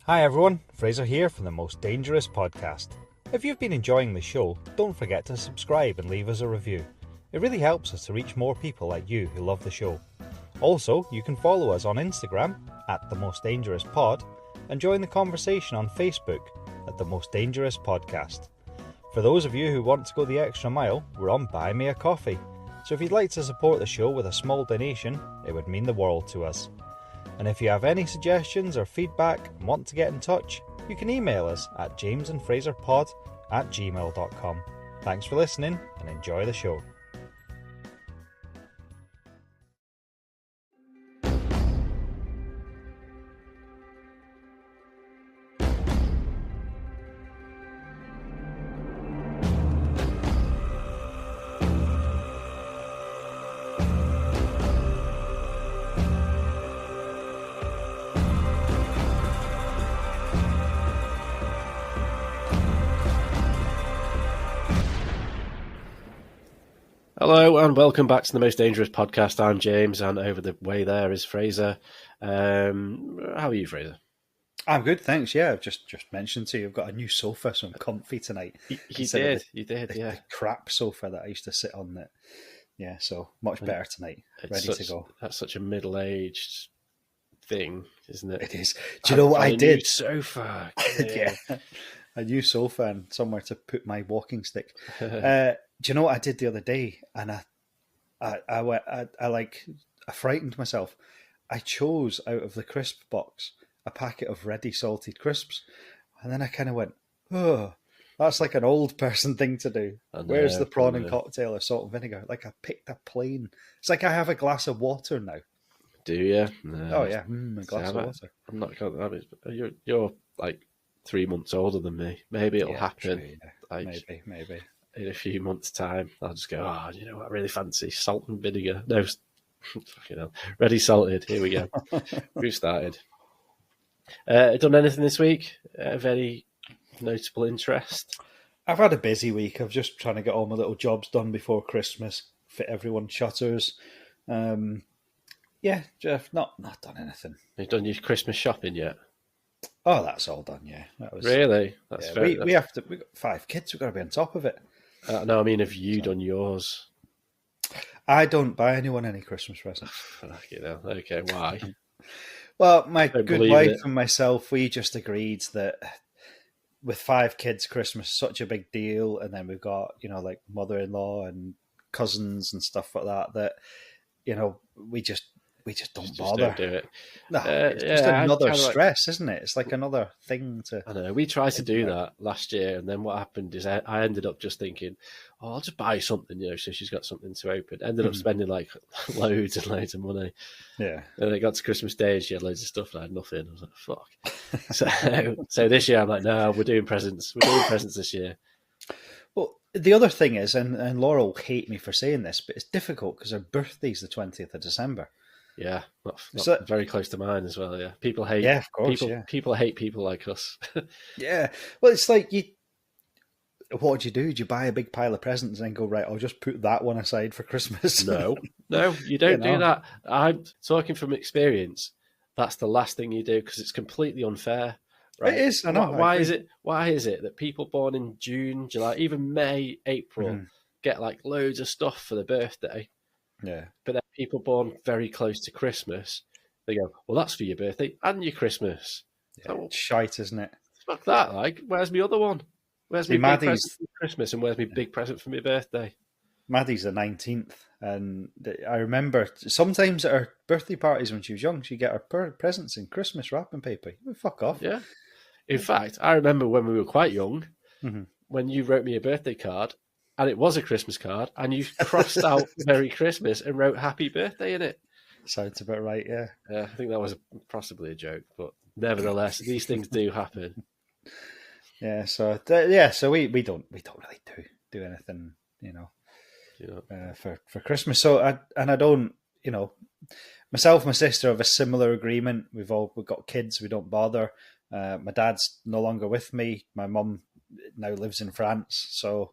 Hi everyone, Fraser here from the Most Dangerous Podcast. If you've been enjoying the show, don't forget to subscribe and leave us a review. It really helps us to reach more people like you who love the show. Also, you can follow us on Instagram at The Most Dangerous Pod and join the conversation on Facebook at The Most Dangerous Podcast. For those of you who want to go the extra mile, we're on Buy Me a Coffee. So if you'd like to support the show with a small donation, it would mean the world to us. And if you have any suggestions or feedback and want to get in touch, you can email us at jamesandfraserpod@gmail.com. Thanks for listening and enjoy the show. Hello and welcome back to the Most Dangerous Podcast. I'm James and over the way there is Fraser. How are you, Fraser? I'm good, thanks. Yeah, I've just mentioned to you, I've got a new sofa, so I'm comfy tonight. You did, yeah. The crap sofa that I used to sit on. That, yeah, so much better tonight. Ready to go. That's such a middle-aged thing, isn't it? It is. Do you know what I did? New sofa. Yeah, a new sofa and somewhere to put my walking stick. Do you know what I did the other day? And I frightened myself. I chose out of the crisp box a packet of ready salted crisps, and then I kind of went, "Oh, that's like an old person thing to do. Where's the prawn and cocktail or salt and vinegar?" Like I picked a plain. It's like I have a glass of water now. Do you? No. Oh yeah, a glass of water. I'm not going to have it. You're like 3 months older than me. Maybe it'll happen. True, yeah. Maybe. In a few months' time, I'll just go, you know what I really fancy? Salt and vinegar. No, fucking hell. Ready salted. Here we go. We've started. Done anything this week of any notable interest? I've had a busy week. I'm just trying to get all my little jobs done before Christmas, fit everyone's shutters. Yeah, Jeff, not done anything. You've done your Christmas shopping yet? Oh, that's all done, yeah. Really? That's we've got 5 kids, we've got to be on top of it. No, I mean, have you done yours? I don't buy anyone any Christmas presents. Okay, why? Well, my good wife and myself, we just agreed that with 5 kids, Christmas is such a big deal, and then we've got, like mother-in-law and cousins and stuff like that, we just don't bother. Don't do it. No, it's just another stress, isn't it? It's like another thing to... I know. We tried to do that last year, and then what happened is I ended up just thinking, I'll just buy something, so she's got something to open. Ended up spending like loads and loads of money. Yeah. And it got to Christmas Day, and she had loads of stuff, and I had nothing. I was like, fuck. So this year, I'm like, no, we're doing presents. We're doing presents this year. Well, the other thing is, and Laura will hate me for saying this, but it's difficult because her birthday's the 20th of December. Yeah, not very close to mine as well. Yeah, people hate. Yeah, of course. People hate people like us. Yeah, well, it's like what do you do? Do you buy a big pile of presents and then go, right, I'll just put that one aside for Christmas? No, you don't do that. I'm talking from experience. That's the last thing you do because it's completely unfair. Right? It is. I know. Why is it that people born in June, July, even May, April get like loads of stuff for their birthday? Yeah. But then people born very close to Christmas, they go, well, that's for your birthday and your Christmas. Yeah, it's shite, isn't it? Fuck that. Like, where's my other one? Where's my big present for Christmas and where's my big present for my birthday? Maddie's the 19th. And I remember sometimes at her birthday parties when she was young, she'd get her presents in Christmas wrapping paper. Fuck off. Yeah. In fact, I remember when we were quite young, when you wrote me a birthday card, and it was a Christmas card, and you crossed out Merry Christmas and wrote Happy Birthday in it. Sounds about right, yeah. Yeah, I think that was possibly a joke, but nevertheless, these things do happen. Yeah, so we don't really do anything, for Christmas. So I don't, myself and my sister have a similar agreement. We've got kids, we don't bother. My dad's no longer with me. My mum now lives in France, so.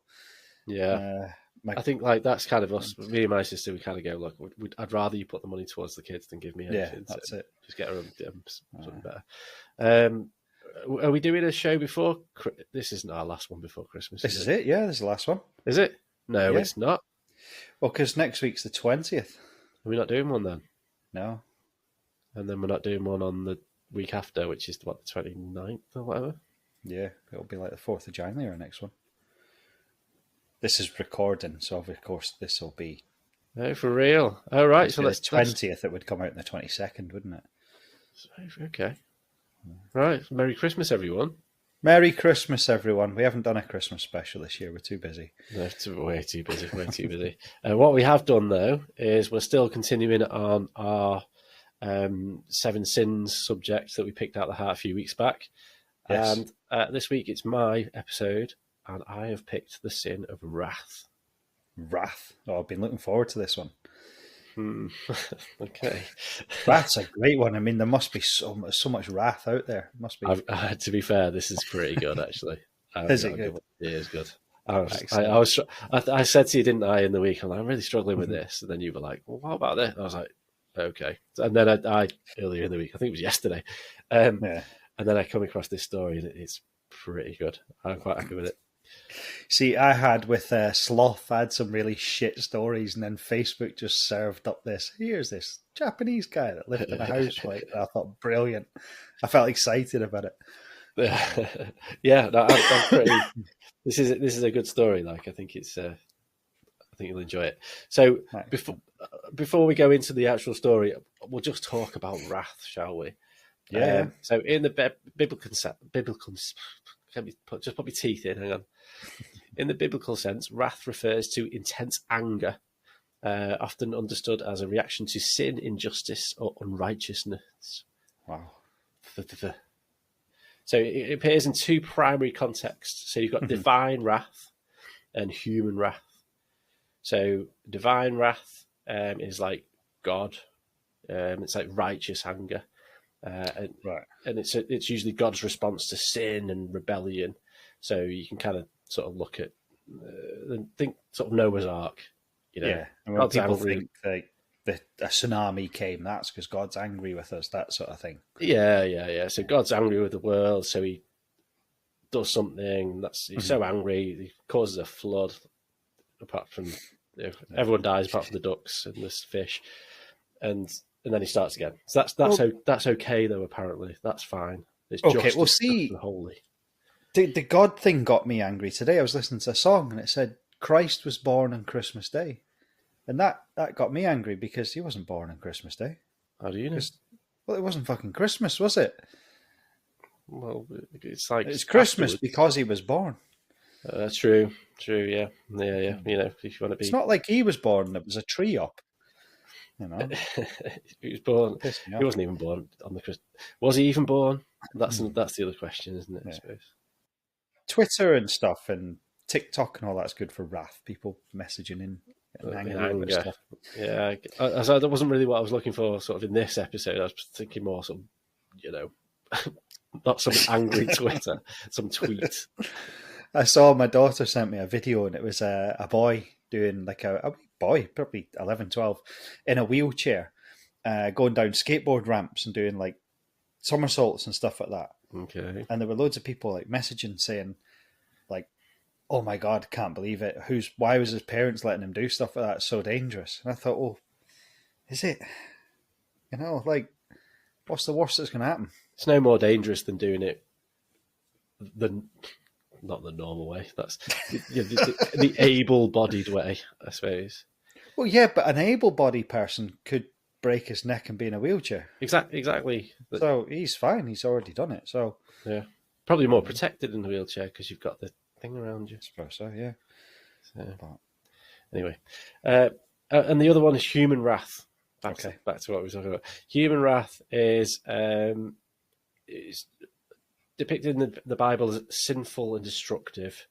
Yeah, I think like that's kind of us. Me and my sister, we kind of go, look, I'd rather you put the money towards the kids than give me anything. Yeah, that's it. Just get her something better. Are we doing a show before? This isn't our last one before Christmas. This is it. Yeah, this is the last one. Is it? No, Yeah. it's not. Well, because next week's the 20th. Are we not doing one then? No. And then we're not doing one on the week after, which is what, the 29th or whatever? Yeah, it'll be like the 4th of January, our next one. This is recording, so of course this will be... Oh, for real? Oh, right. So the let's 20th, it would come out on the 22nd, wouldn't it? Okay. Right. Merry Christmas, everyone. Merry Christmas, everyone. We haven't done a Christmas special this year. We're too busy. No, way too busy. Way too busy. What we have done, though, is we're still continuing on our 7 sins subject that we picked out of the hat a few weeks back. Yes. And this week it's my episode, and I have picked the sin of wrath. Wrath. Oh, I've been looking forward to this one. Okay. Wrath's a great one. I mean, there must be so much wrath out there. Must be. To be fair, this is pretty good, actually. Is it good? It is good. I said to you, didn't I, in the week, I'm really struggling with this. And then you were like, well, what about this? And I was like, okay. And then I earlier in the week, I think it was yesterday. Yeah. And then I come across this story, and it's pretty good. I'm quite happy with it. See, I had with Sloth, I had some really shit stories, and then Facebook just served up here's this Japanese guy that lived in a house, and I thought, brilliant. I felt excited about it. Yeah, no, I'm pretty. This is a good story. Like, I think it's. I think you'll enjoy it. So Right. before we go into the actual story, we'll just talk about wrath, shall we? Yeah. So in the biblical just put my teeth in. Hang on. In the biblical sense, wrath refers to intense anger, often understood as a reaction to sin, injustice, or unrighteousness. Wow. So it appears in 2 primary contexts. So you've got divine wrath and human wrath. So divine wrath is like God. It's like righteous anger. And it's usually God's response to sin and rebellion. So you can kind of sort of look at and think sort of Noah's Ark. You know, Yeah. And when people think that a tsunami came, that's because God's angry with us, that sort of thing. Yeah. So God's angry with the world, so he does something. He's so angry, he causes a flood. Apart from everyone dies, apart from the ducks and the fish, and then he starts again. So that's okay though. Apparently, that's fine. It's okay. Well, see, holy. The God thing got me angry today. I was listening to a song and it said Christ was born on Christmas Day, and that got me angry because he wasn't born on Christmas Day. How do you know? Well, it wasn't fucking Christmas, was it? Well, it's like it's Christmas afterwards. Because he was born. True. Yeah. You know, if you want to be, it's not like he was born. There was a tree up. You know, he was born. He wasn't even born on the Christmas. Was he even born? That's the other question, isn't it? Yeah. I suppose. Twitter and stuff and TikTok and all that's good for wrath. People messaging in anger. Stuff. Yeah, so that wasn't really what I was looking for. Sort of in this episode, I was thinking more sort of, you know, not some angry Twitter, some tweet. I saw my daughter sent me a video and it was a boy doing like a boy, probably 11, 12, in a wheelchair, going down skateboard ramps and doing like somersaults and stuff like that. Okay. And there were loads of people like messaging saying like, oh my God, can't believe it. Why was his parents letting him do stuff like that? It's so dangerous. And I thought, oh, is it? You know, like, what's the worst that's going to happen? It's no more dangerous than doing it not the normal way. That's the able-bodied way, I suppose. Well, yeah, but an able-bodied person could break his neck and be in a wheelchair. Exactly. So he's fine. He's already done it. So yeah, probably more protected in the wheelchair because you've got the thing around you. I suppose so, yeah. So, anyway, and the other one is human wrath. Back to what we were talking about. Human wrath is depicted in the Bible as sinful and destructive.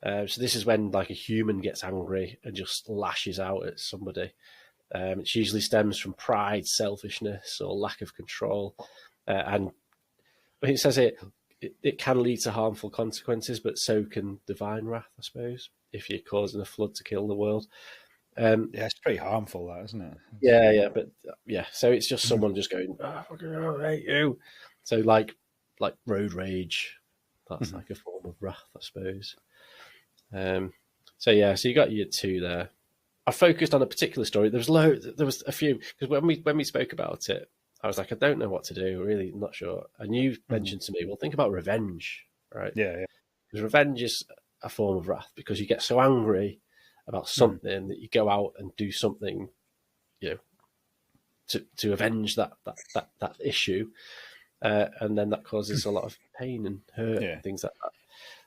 So this is when like a human gets angry and just lashes out at somebody. It usually stems from pride, selfishness, or lack of control. And it says it can lead to harmful consequences, but so can divine wrath, I suppose, if you're causing a flood to kill the world. Yeah, it's pretty harmful, that, isn't it? Yeah. So it's just someone just going, oh, fucking hell, I hate you. So like like road rage. That's like a form of wrath, I suppose. So you got your 2 there. I focused on a particular story. There was a few, because when we spoke about it, I was like, I don't know what to do. Really not sure. And you mentioned to me, well, think about revenge, right? Yeah. Because revenge is a form of wrath, because you get so angry about something that you go out and do something, to avenge that issue, and then that causes a lot of pain and hurt and things like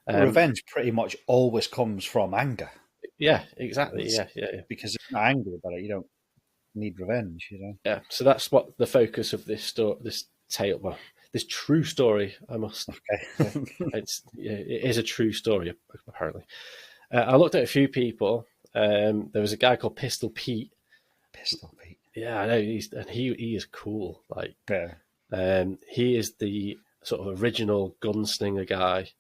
that. Revenge pretty much always comes from anger. Yeah, exactly. Yeah. Because if you're not angry about it, you don't need revenge, Yeah, so that's what the focus of this tale, well, this true story, I must. Okay. It is a true story, apparently. I looked at a few people. There was a guy called Pistol Pete. Pistol Pete. Yeah, I know. He is cool. Like, he is the sort of original gunslinger guy.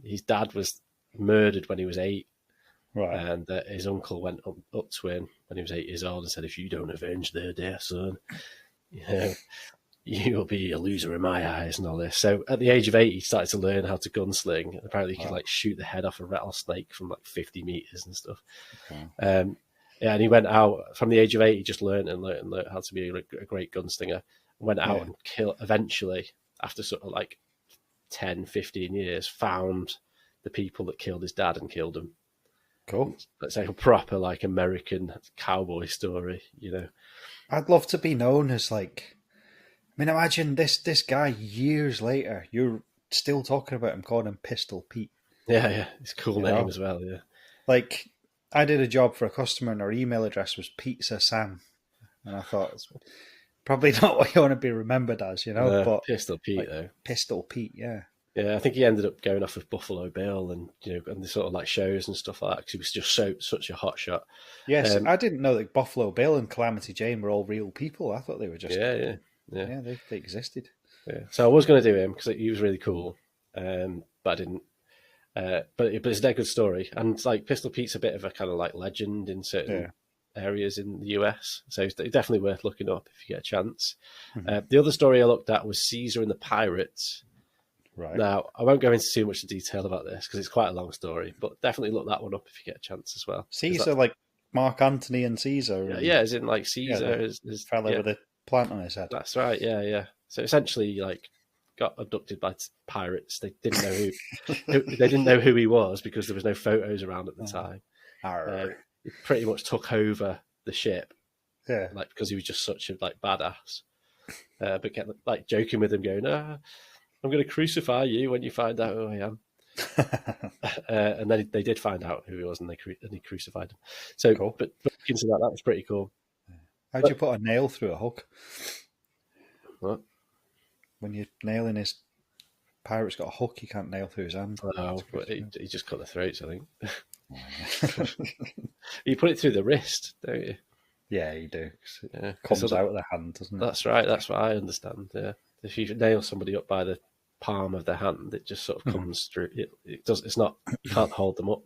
His dad was murdered when he was 8. Right. And his uncle went up to him when he was 8 years old and said, if you don't avenge their death, son, you'll be a loser in my eyes and all this. So at the age of 8, he started to learn how to gunsling. Apparently he could like shoot the head off a rattlesnake from like 50 meters and stuff. Okay. And he went out from the age of 8, he just learned how to be a great gunslinger. Went out and eventually, after sort of like 10, 15 years, found the people that killed his dad and killed him. Cool. It's like a proper like American cowboy story, I'd love to be known as like, I mean, imagine this guy years later, you're still talking about him, calling him Pistol Pete. Yeah, it's a cool name as well. Yeah, like I did a job for a customer and our email address was Pizza Sam, and I thought it's probably not what you want to be remembered as, but Pistol Pete like, though. Pistol Pete, yeah. Yeah, I think he ended up going off with Buffalo Bill and and the sort of like shows and stuff like that, because he was just such a hot shot. Yes, I didn't know that Buffalo Bill and Calamity Jane were all real people. I thought they were just yeah, they existed. Yeah, so I was going to do him because he was really cool, but I didn't. But it's a good story, and like Pistol Pete's a bit of a kind of like legend in certain areas in the US, so it's definitely worth looking up if you get a chance. The other story I looked at was Caesar and the Pirates. Right. Now, I won't go into too much detail about this because it's quite a long story, but definitely look that one up if you get a chance as well. Caesar, like Mark Antony and Caesar. Yeah, as in like Caesar is fella with a plant on his head. That's right. Yeah. So essentially, like, got abducted by pirates. They didn't know who he was because there was no photos around at the time. He pretty much took over the ship. Yeah, like because he was just such a like badass. But kept like joking with him, going, I'm going to crucify you when you find out who I am. And then they did find out who he was, and he crucified him. So, cool. But into that was pretty cool. How'd you put a nail through a hook? What? When you're nailing his pirate's got a hook, you can't nail through his hand. Oh, but he just cut the throats, I think. You put it through the wrist, don't you? Yeah, you do. Yeah, it comes out of the hand, doesn't it? That's right. That's what I understand. Yeah, if you nail somebody up by the palm of the hand, it just sort of comes through. It does. It's not. You can't hold them up,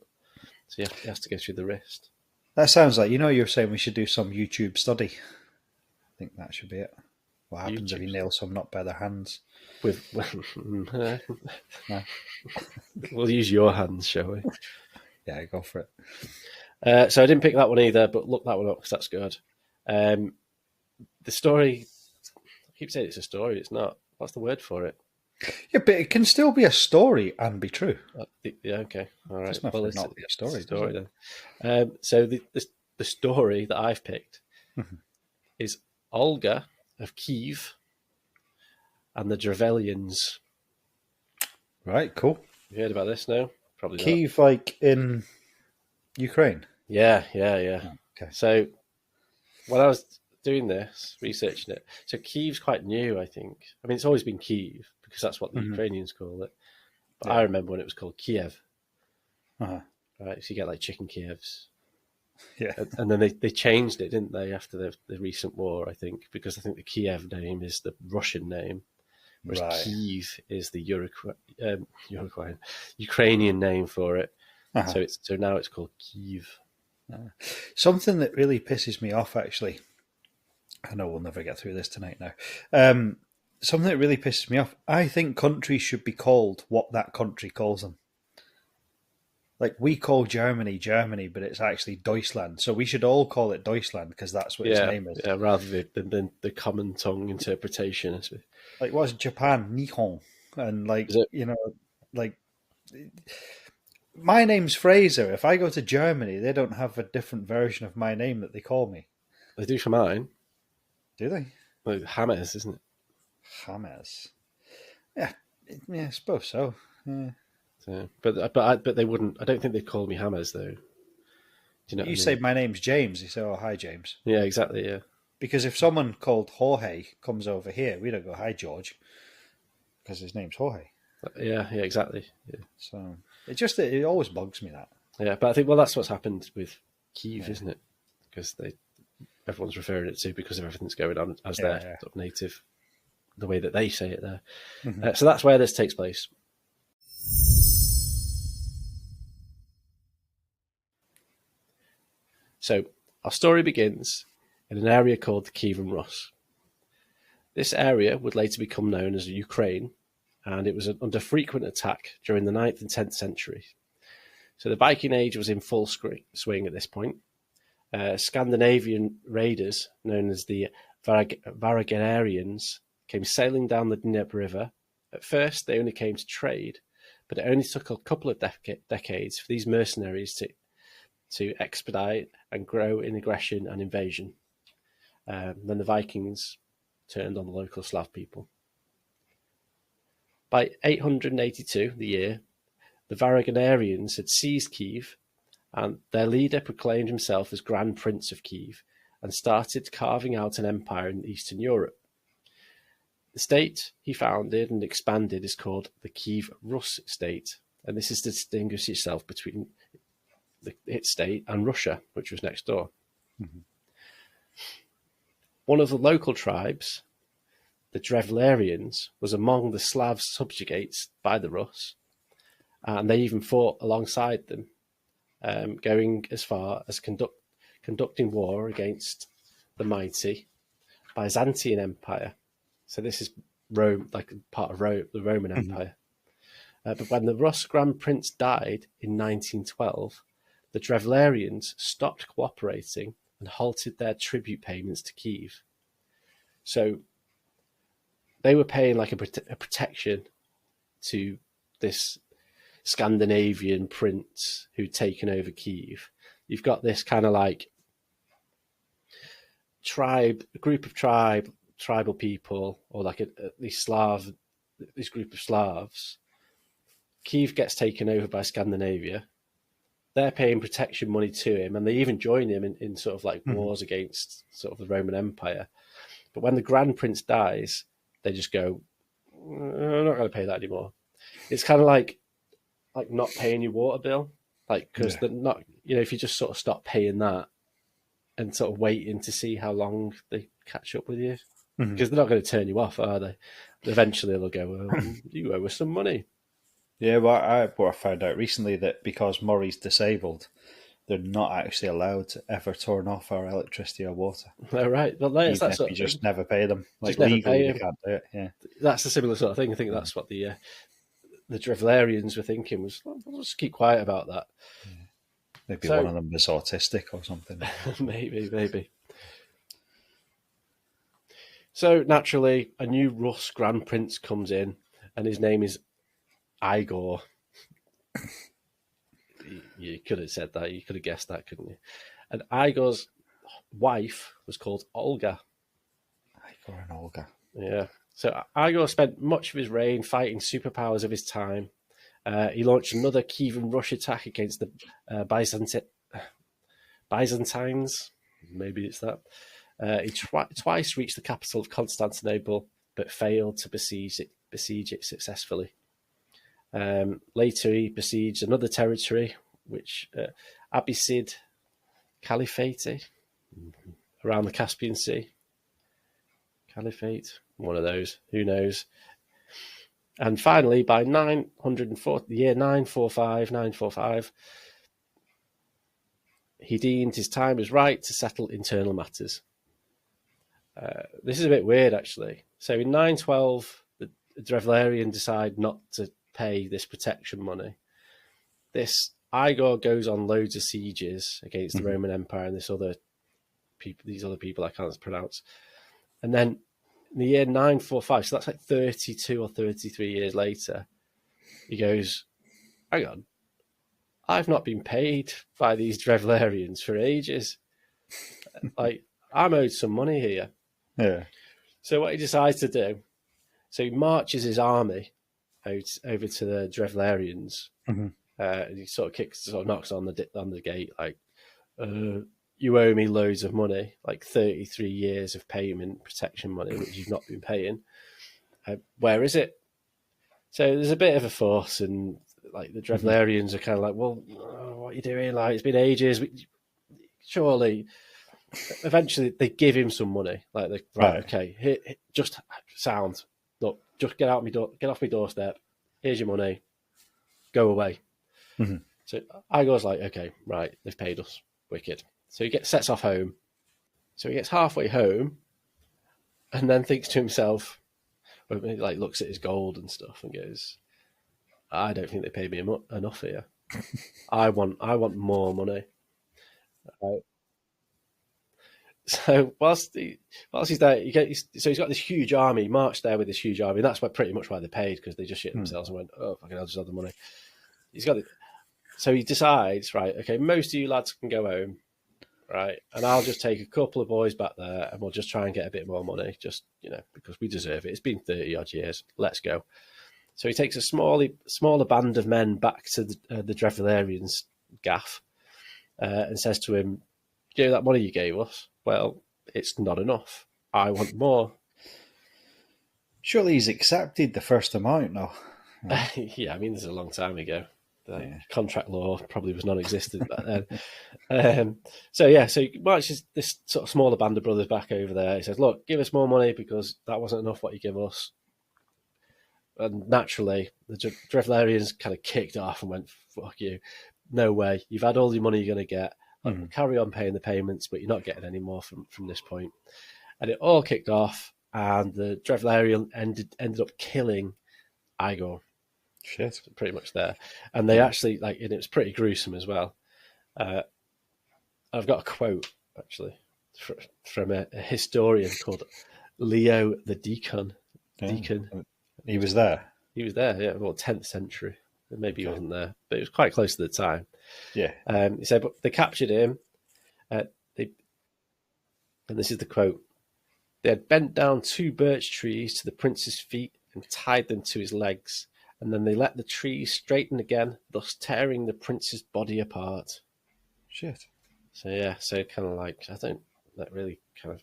so it has to go through the wrist. That sounds like, you're saying we should do some YouTube study. I think that should be it. What happens if you nail someone up by their hands? No. We'll use your hands, shall we? Yeah, go for it. So I didn't pick that one either, but look that one up because that's good. The story, I keep saying it's a story. It's not. What's the word for it? Yeah, but it can still be a story and be true. Yeah, okay. All right. It's not be a story. Then. So the story that I've picked is Olga of Kiev and the Drevlians. Right, cool. You heard about this now? Probably Kiev, like in Ukraine? Yeah. Okay. So when I was doing this, researching it, so Kiev's quite new, I think. I mean, it's always been Kiev because that's what the Ukrainians call it. But I remember when it was called Kiev. Uh-huh. Right, so you get like chicken Kievs. Yeah. And then they changed it, didn't they, after the recent war, I think, because I think the Kiev name is the Russian name, whereas Kiev is the Ukrainian name for it. Uh-huh. So now it's called Kiev. Something that really pisses me off, actually, I know we'll never get through this tonight now, something that really pisses me off. I think countries should be called what that country calls them. Like, we call Germany Germany, but it's actually Deutschland. So we should all call it Deutschland because that's what its name is. Yeah, rather than the common tongue interpretation. Like, what's Japan? Nihon. And, like, Is it? you know, like, my name's Fraser. If I go to Germany, they don't have a different version of my name that they call me. They do for mine. Do they? Like Hammers, isn't it? Hammers. Yeah, I suppose so. Yeah. So, but they wouldn't. I don't think they'd call me Hammers though. Do you know? You say my name's James. You say, "Oh, hi, James." Yeah, exactly. Yeah. Because if someone called Jorge comes over here, we don't go, "Hi, George," because his name's Jorge. Yeah, exactly. Yeah. So it always bugs me that. Yeah, but I think that's what's happened with Kiev, isn't it? Because everyone's referring it to because of everything's going on as their sort of native, the way that they say it there. Mm-hmm. So that's where this takes place. So our story begins in an area called the Kievan Rus. This area would later become known as Ukraine, and it was under frequent attack during the 9th and 10th centuries. So the Viking Age was in full swing at this point. Scandinavian raiders, known as the Varangians, came sailing down the Dnieper River. At first, they only came to trade, but it only took a couple of decades for these mercenaries to expedite and grow in aggression and invasion. Then the Vikings turned on the local Slav people. By 882, the year, the Varangians had seized Kiev, and their leader proclaimed himself as Grand Prince of Kiev and started carving out an empire in Eastern Europe. The state he founded and expanded is called the Kiev Rus state, and this is to distinguish itself between its state and Russia, which was next door. Mm-hmm. One of the local tribes, the Drevlians, was among the Slav subjugates by the Rus, and they even fought alongside them, going as far as conducting war against the mighty Byzantine Empire. So this is Rome, like part of the Roman Empire. But when the Rus Grand Prince died in 1912, the Drevlians stopped cooperating and halted their tribute payments to Kiev. So they were paying like a protection to this Scandinavian prince who'd taken over Kiev. You've got this kind of like group of tribal people, or like this group of Slavs. Kiev gets taken over by Scandinavia. They're paying protection money to him, and they even join him in sort of like wars against sort of the Roman Empire. But when the Grand Prince dies, they just go, "I'm not going to pay that anymore." It's kind of like not paying your water bill, like because they're not, if you just sort of stop paying that and sort of waiting to see how long they catch up with you, because they're not going to turn you off, are they? Eventually, they'll go, "Well, you owe us some money." Yeah, well, I found out recently that because Murray's disabled, they're not actually allowed to ever turn off our electricity or water. Oh, right. Well, that's if you just never pay them. Like just legally, they can't do it. Yeah, that's a similar sort of thing. I think that's what the Drevlians were thinking was, we'll just keep quiet about that. Yeah. Maybe one of them was autistic or something. maybe. So naturally, a new Rus Grand Prince comes in, and his name is Igor. You could have said that. You could have guessed that, couldn't you? And Igor's wife was called Olga. Igor and Olga. Yeah. So Igor spent much of his reign fighting superpowers of his time. He launched another Kievan Rush attack against the Byzantines. Maybe it's that. He twice reached the capital of Constantinople, but failed to besiege it successfully. Later, he besieged another territory, which Abbasid Caliphate, around the Caspian Sea. Caliphate, one of those, who knows? And finally, by 945, he deemed his time was right to settle internal matters. This is a bit weird, actually. So in 912, the Drevlians decide not to pay this protection money. This Igor goes on loads of sieges against the Roman Empire and these other people I can't pronounce. And then in the year 945, so that's like 32 or 33 years later, he goes, hang on, I've not been paid by these Drevlians for ages. Like, I'm owed some money here. Yeah. So what he decides to do, so he marches his army out over to the Drevlians. And he sort of knocks on the gate, like, you owe me loads of money, like 33 years of payment, protection money, which you've not been paying. Where is it? So there's a bit of a fuss, and like the Drevlians are kind of like, well, what are you doing? Like, it's been ages. Surely. Eventually, they give him some money. Like, okay, here, just sound. Look, just get off my doorstep. Here's your money. Go away. So Igor's like, okay, right, they've paid us. Wicked. So he sets off home. So he gets halfway home, and then thinks to himself, like, looks at his gold and stuff, and goes, I don't think they paid me enough here. I want more money. So whilst he's there, he's got this huge army. He marched there with this huge army. And that's pretty much why they paid, because they just shit themselves and went, oh, fucking, I'll just have the money. He's got it. So he decides, right, okay, most of you lads can go home, right, and I'll just take a couple of boys back there, and we'll just try and get a bit more money, just, because we deserve it. It's been 30 odd years. Let's go. So he takes a smaller band of men back to the Drevlians' gaff, and says to him, that money you gave us, well, it's not enough. I want more. Surely he's accepted the first amount now. Yeah, I mean, this is a long time ago. Contract law probably was non-existent back then. So he marches this sort of smaller band of brothers back over there. He says, look, give us more money because that wasn't enough what you give us. And naturally, the Drevlians kind of kicked off and went, fuck you. No way. You've had all the money you're going to get. Carry on paying the payments, but you're not getting any more from this point. And it all kicked off, and the Drevlian ended up killing Igor. Shit. So pretty much there. And they actually, and it was pretty gruesome as well. I've got a quote, actually, from a historian called Leo the Deacon. He was there? He was there, yeah, well, 10th century. Maybe he wasn't there, but it was quite close to the time. Yeah. He said, but they captured him. And this is the quote. They had bent down 2 birch trees to the prince's feet and tied them to his legs. And then they let the trees straighten again, thus tearing the prince's body apart. Shit. So, yeah, kind of like, that really kind of,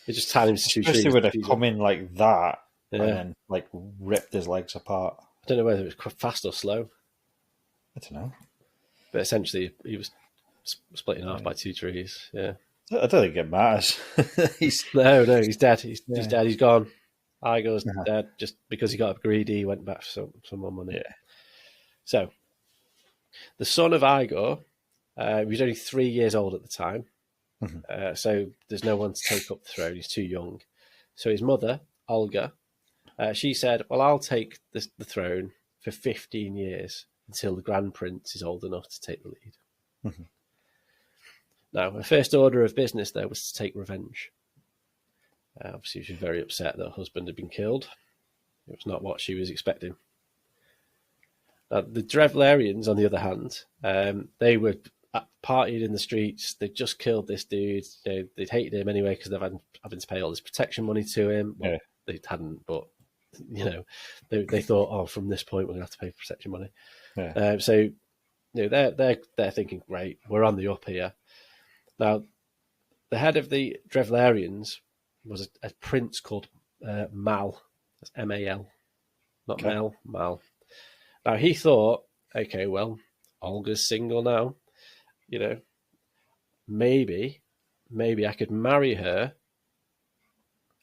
they just tied him to 2 trees. Especially would have come in like that, yeah, and then ripped his legs apart. I don't know whether it was fast or slow. I don't know. But essentially, he was split in half by 2 trees. Yeah. I don't think it matters. No, he's dead. He's dead. He's gone. Igor's dead just because he got greedy. He went back for some more money. Yeah. So, the son of Igor, he was only 3 years old at the time. So there's no one to take up the throne. He's too young. So his mother, Olga, she said, well, I'll take the throne for 15 years until the Grand Prince is old enough to take the lead. Now, her first order of business there was to take revenge. Obviously, she was very upset that her husband had been killed. It was not what she was expecting. Now, the Drevlians, on the other hand, they were partying in the streets. They'd just killed this dude. They'd hated him anyway because they've having to pay all this protection money to him. Well, they hadn't, but they thought, oh, from this point we're going to have to pay protection money. Yeah. So they're thinking, great, we're on the up here. Now, the head of the Drevlians was a prince called Mal. That's M-A-L. Not Mel, Mal. Now, he thought, okay, well, Olga's single now. Maybe I could marry her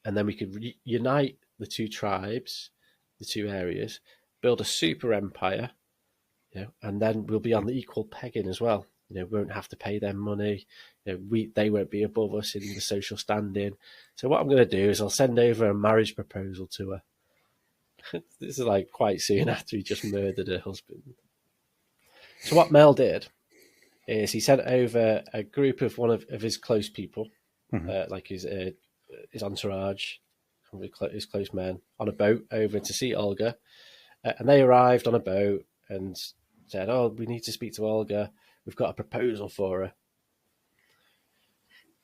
and then we could unite the 2 tribes, the 2 areas, build a super empire, and then we'll be on the equal pegging as well. We won't have to pay them money. They won't be above us in the social standing. So what I'm going to do is I'll send over a marriage proposal to her. This is like quite soon after he just murdered her husband. So what Mel did is he sent over a group of one of his close people, like his entourage, his close men, on a boat over to see Olga. And they arrived on a boat and said, "Oh, we need to speak to Olga. We've got a proposal for her."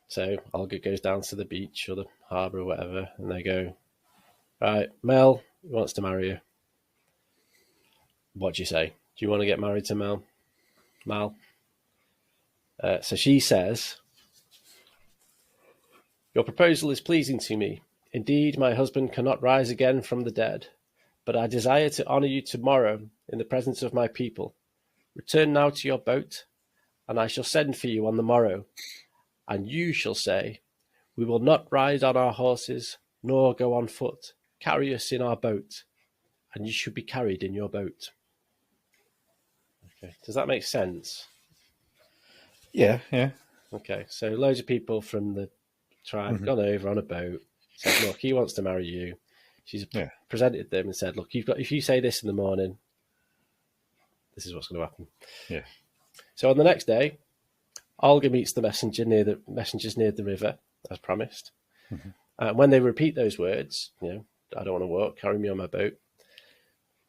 So Olga goes down to the beach or the harbour or whatever, and they go, "Right, Mel wants to marry you. What do you say? Do you want to get married to Mel?" Mal. So she says, "Your proposal is pleasing to me. Indeed, my husband cannot rise again from the dead, but I desire to honour you tomorrow in the presence of my people. Return now to your boat, and I shall send for you on the morrow. And you shall say, 'We will not ride on our horses, nor go on foot. Carry us in our boat.' And you should be carried in your boat." Okay. Does that make sense? Yeah. Okay. So loads of people from the tribe gone over on a boat, said, "Look, he wants to marry you." She's presented them and said, "Look, if you say this in the morning, this is what's going to happen." Yeah. So on the next day, Olga meets the messengers near the river, as promised. And when they repeat those words, "I don't want to walk, carry me on my boat,"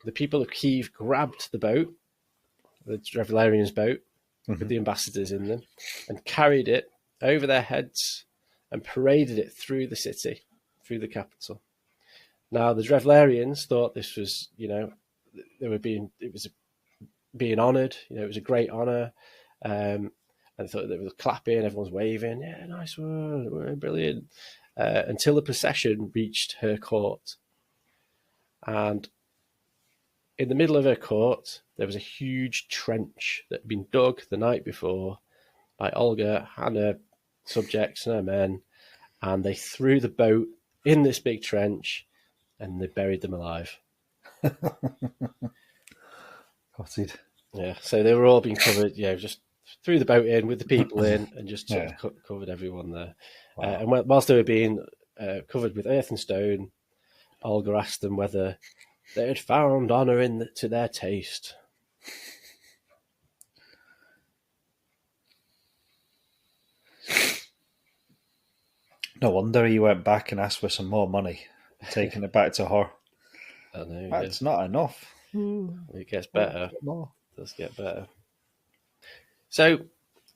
the people of Kiev grabbed the boat, the Drevlians' boat, with the ambassadors in them, and carried it over their heads and paraded it through the city, through the capital. Now, the Drevlians thought this was, it was being honoured. It was a great honour. And they thought they were clapping, everyone's waving. "Yeah, nice one, brilliant." Until the procession reached her court. And in the middle of her court, there was a huge trench that had been dug the night before by Olga and her subjects and her men. And they threw the boat in this big trench and they buried them alive. Yeah, so they were all being covered, just threw the boat in with the people in and just sort of covered everyone there. Wow. And whilst they were being covered with earth and stone, Olga asked them whether they had found honour to their taste. No wonder he went back and asked for some more money, taking it back to her. I know, That's not enough. It gets better. It does get better. So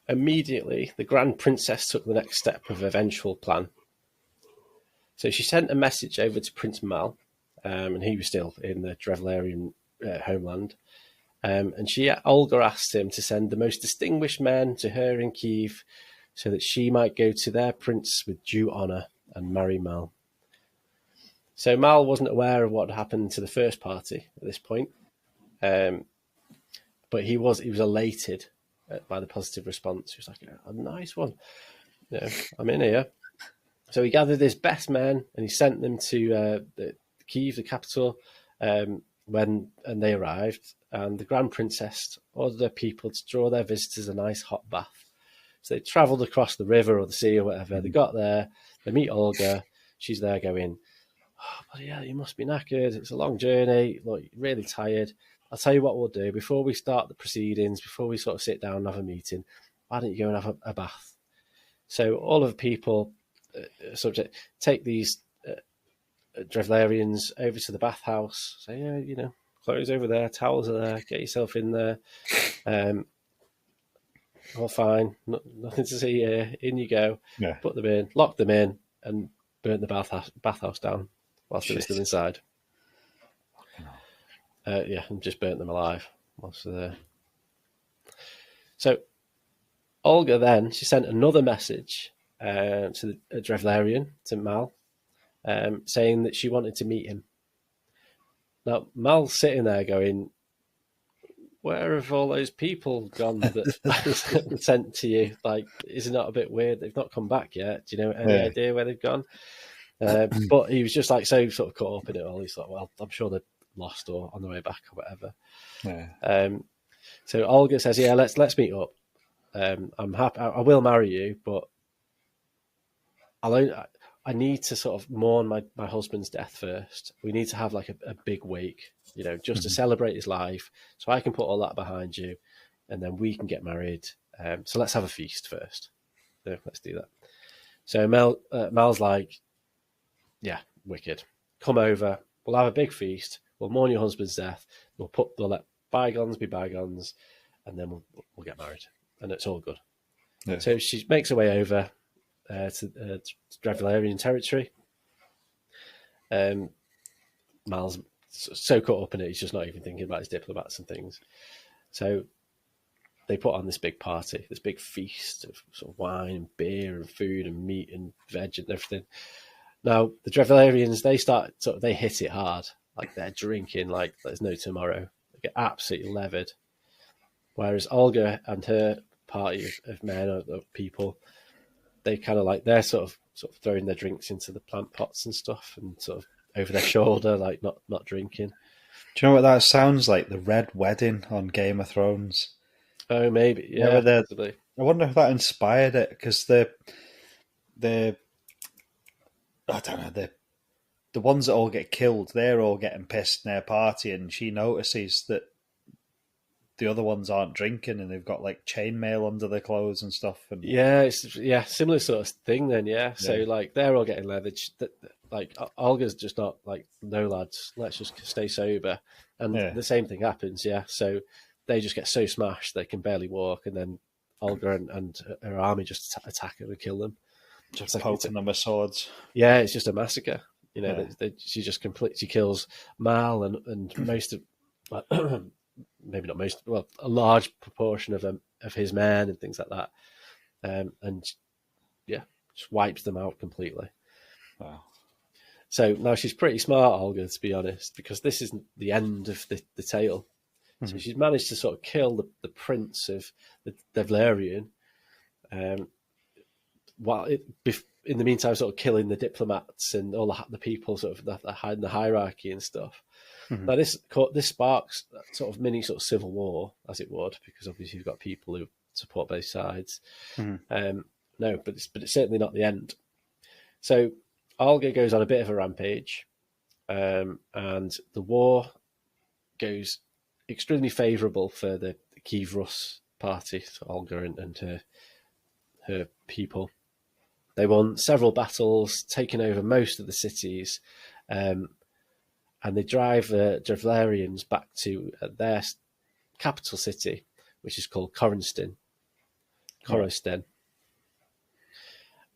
immediately, the Grand Princess took the next step of her eventual plan. So she sent a message over to Prince Mal, and he was still in the Drevlian homeland. And Olga asked him to send the most distinguished men to her in Kiev so that she might go to their prince with due honour and marry Mal. So Mal wasn't aware of what had happened to the first party at this point, but he was elated by the positive response. He was like, "A nice one, I'm in here." So he gathered his best men and he sent them to Kiev, the capital, and they arrived. And the Grand Princess ordered her people to draw their visitors a nice hot bath. So they travelled across the river or the sea or whatever. They got there, they meet Olga. She's there going, "Oh, but yeah, you must be knackered. It's a long journey. Look, you're really tired. I'll tell you what we'll do. Before we start the proceedings, before we sort of sit down and have a meeting, why don't you go and have a bath?" So all of the people take these Drevlians over to the bathhouse. Say, clothes over there, towels are there, get yourself in there. All fine, nothing to see here. In you go. Yeah. Put them in, lock them in, and burn the bathhouse down whilst they were still inside. And just burnt them alive whilst they're there. So Olga then, she sent another message to the Drevlian, to Mal, saying that she wanted to meet him. Now, Mal's sitting there going, "Where have all those people gone that sent to you? Like, is it not a bit weird? They've not come back yet. Do you know any idea where they've gone?" But he was just like so sort of caught up in it all. He's like, "Well, I'm sure they're lost or on the way back or whatever." Yeah. So Olga says, "Yeah, let's meet up." I'm happy. I will marry you, but I need to sort of mourn my husband's death first. We need to have like a big wake, just to celebrate his life, so I can put all that behind you, and then we can get married. So let's have a feast first. Let's do that. So Mel's like, yeah, wicked. Come over. We'll have a big feast. We'll mourn your husband's death. We'll let bygones be bygones, and then we'll get married, and it's all good. Yeah. So she makes her way over to Drevlian territory. Mal's so caught up in it, he's just not even thinking about his diplomats and things. So they put on this big party, this big feast of sort of wine and beer and food and meat and veg and everything. Now, the Drevlians, they hit it hard. Like, they're drinking like there's no tomorrow. They get absolutely levered. Whereas Olga and her party of men or people, they kind of like, they're sort of throwing their drinks into the plant pots and stuff and sort of over their shoulder, like not drinking. Do you know what that sounds like? The Red Wedding on Game of Thrones. Oh, maybe. Yeah. I wonder if that inspired it, because the I don't know, the ones that all get killed, they're all getting pissed in their party, and she notices that the other ones aren't drinking and they've got like chainmail under their clothes and stuff. And similar sort of thing then, yeah. So like they're all getting leveraged. Like Olga's just not like, no lads, let's just stay sober. And the same thing happens, yeah. So they just get so smashed they can barely walk, and then Olga and her army just attack them and kill them. Just poking them with swords. Yeah, it's just a massacre. She just completely kills Mal and most of maybe not most, well, a large proportion of his men and things like that, and just wipes them out completely. Wow. So now she's pretty smart, Olga, to be honest, because this isn't the end of the tale. Mm-hmm. So she's managed to sort of kill the prince of the Drevlian, while in the meantime sort of killing the diplomats and all the people sort of that hide in the hierarchy and stuff. Mm-hmm. Now this sparks sort of mini sort of civil war, as it would, because obviously you've got people who support both sides. Mm-hmm. But it's certainly not the end. So Olga goes on a bit of a rampage, and the war goes extremely favourable for the Kiev Rus party, so Olga and her people. They won several battles, taking over most of the cities, and they drive the Drevlians back to their capital city, which is called Korostin.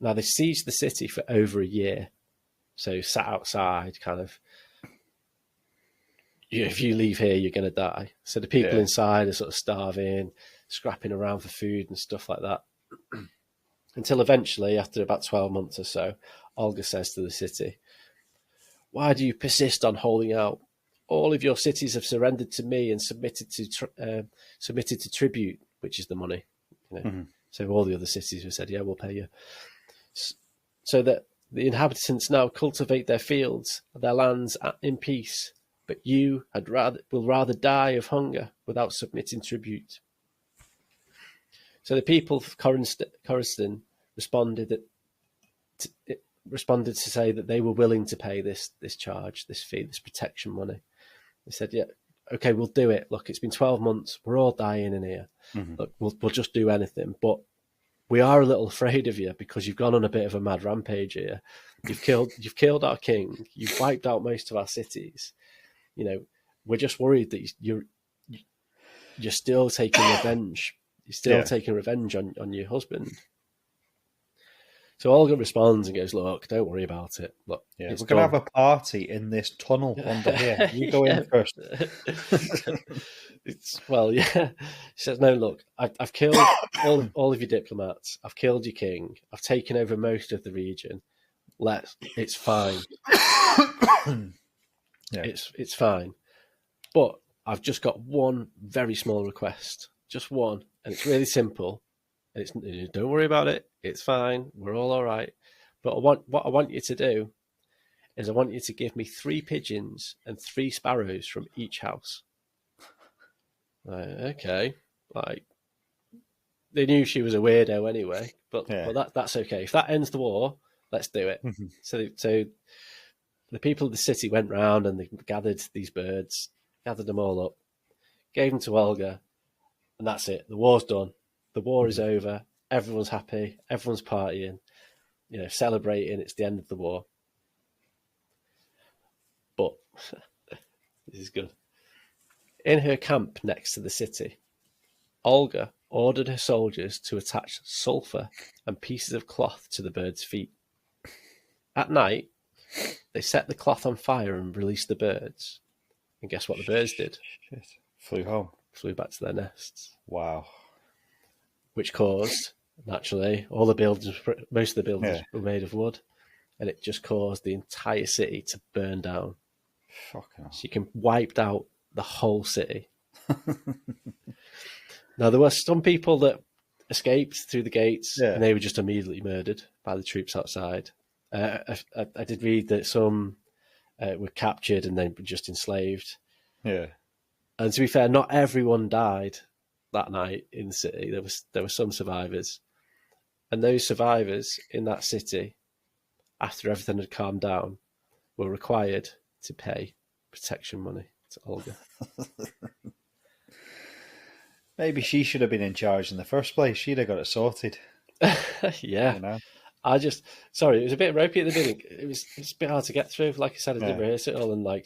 Now, they sieged the city for over a year, so sat outside, kind of, if you leave here, you're going to die. So the people inside are sort of starving, scrapping around for food and stuff like that. Until eventually, after about 12 months or so, Olga says to the city, "Why do you persist on holding out? All of your cities have surrendered to me and submitted to tribute, which is the money. Mm-hmm. So all the other cities have said, yeah, we'll pay you. So that the inhabitants now cultivate their fields, their lands in peace, but you will rather die of hunger without submitting tribute." So the people of Korostin responded to say that they were willing to pay this charge, this fee, this protection money. They said, yeah, okay, we'll do it. Look, it's been 12 months. We're all dying in here. Mm-hmm. Look, we'll just do anything. But we are a little afraid of you because you've gone on a bit of a mad rampage here. You've killed our king. You've wiped out most of our cities. We're just worried that you're still taking revenge. You're still taking revenge on your husband. So Olga responds and goes, "Look, don't worry about it. Look, we're going to have a party in this tunnel under here. You go in first." She says, "No, look, I've killed all of your diplomats. I've killed your king. I've taken over most of the region. It's fine. It's fine. But I've just got one very small request, just one, and it's really simple. And don't worry about it. It's fine. We're all right. But what I want you to do is I want you to give me 3 pigeons and 3 sparrows from each house." Okay. Like, they knew she was a weirdo anyway. But Yeah. that's okay. If that ends the war, let's do it. So the people of the city went round and they gathered these birds, gathered them all up, gave them to Olga, and that's it. The war's done. The war is over. Everyone's happy. Everyone's partying, celebrating. It's the end of the war. But this is good. In her camp next to the city, Olga ordered her soldiers to attach sulphur and pieces of cloth to the birds' feet. At night, they set the cloth on fire and released the birds. And guess what the birds did? Shit. Flew home. Flew back to their nests. Wow. Which caused, naturally, all the buildings, most of the buildings Yeah. were made of wood, and it just caused the entire city to burn down. Fucking hell. So you can wiped out the whole city. Now, there were some people that escaped through the gates, and they were just immediately murdered by the troops outside. I did read that some were captured and then just enslaved. Yeah. And to be fair, not everyone died that night in the city. There were some survivors. And those survivors in that city, after everything had calmed down, were required to pay protection money to Olga. Maybe she should have been in charge in the first place. She'd have got it sorted. Yeah. You know? Sorry, it was a bit ropey at the beginning. It was a bit hard to get through. Like I said, I did rehearse it all and I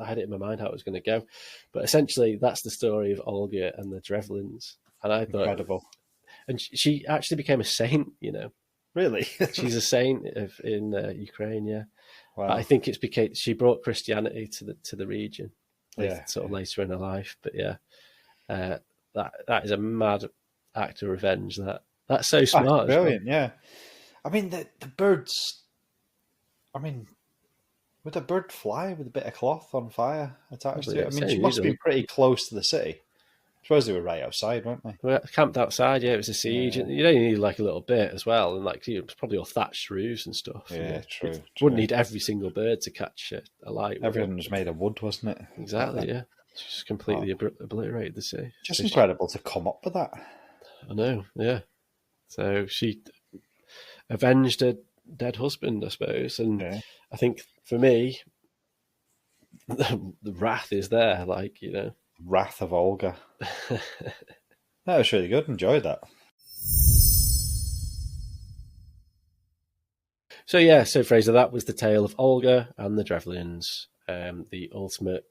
had it in my mind how it was going to go. But essentially, that's the story of Olga and the Drevlians. And I thought, incredible. And she actually became a saint, Really? She's a saint in Ukraine, yeah. Wow. I think it's because she brought Christianity to the region, sort of later in her life. But yeah, that is a mad act of revenge. That's so smart. Brilliant, yeah. I mean, the birds. I mean, would a bird fly with a bit of cloth on fire attached to it? I mean, she must be pretty close to the city. I suppose they were right outside, weren't they? Well, camped outside, yeah. It was a siege. Yeah. You only need like a little bit as well, and it was probably all thatched roofs and stuff. Yeah, true. Wouldn't need every single bird to catch a light. Everything was made of wood, wasn't it? Exactly, yeah. Just completely obliterated the city. Just incredible to come up with that. I know, yeah. So she avenged a dead husband, I suppose, and I think for me, the wrath is there, Wrath of Olga. That was really good. Enjoyed that. So Fraser, that was the tale of Olga and the Drevlians. The ultimate,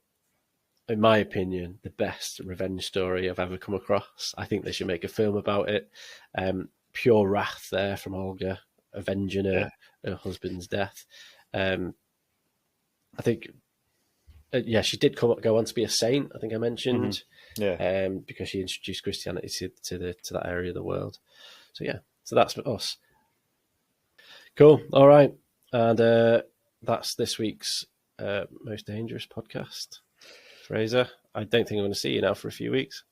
in my opinion, the best revenge story I've ever come across. I think they should make a film about it. Pure wrath there from Olga, avenging her husband's death. I think, she did go on to be a saint. I think I mentioned, because she introduced Christianity to that area of the world. So that's us. Cool. All right, and that's this week's Most Dangerous podcast. Fraser, I don't think I'm going to see you now for a few weeks.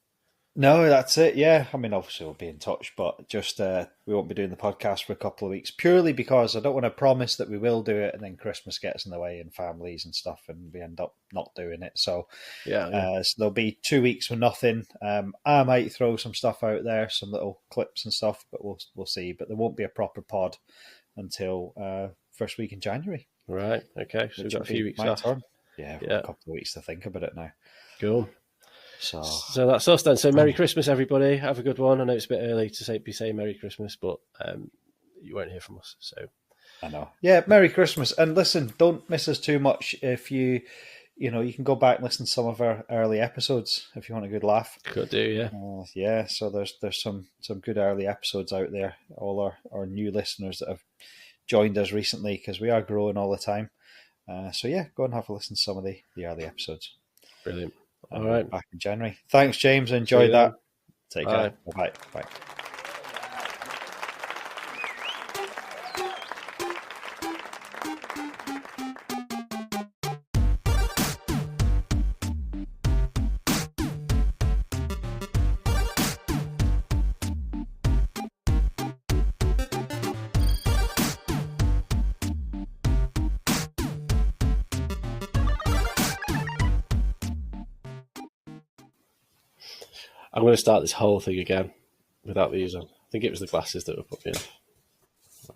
No, that's it. Yeah, I mean, obviously we'll be in touch, but just we won't be doing the podcast for a couple of weeks purely because I don't want to promise that we will do it, and then Christmas gets in the way and families and stuff, and we end up not doing it. So so there'll be 2 weeks with nothing. I might throw some stuff out there, some little clips and stuff, but we'll see. But there won't be a proper pod until first week in January. Right. Okay. So we've got a few weeks off. Yeah, we've got a couple of weeks to think about it now. Cool. So that's us then. So Merry Christmas, everybody. Have a good one. I know it's a bit early to be saying Merry Christmas, but you won't hear from us. So I know. Yeah, Merry Christmas. And listen, don't miss us too much. If you can go back and listen to some of our early episodes if you want a good laugh. Could do, yeah. So there's some good early episodes out there. All our new listeners that have joined us recently, because we are growing all the time. Go and have a listen to some of the early episodes. Brilliant. All right. Back in January. Thanks, James. Enjoyed that. Take care. Bye. Bye. I'm going to start this whole thing again. without these on. I think it was the glasses that were put in.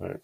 All right.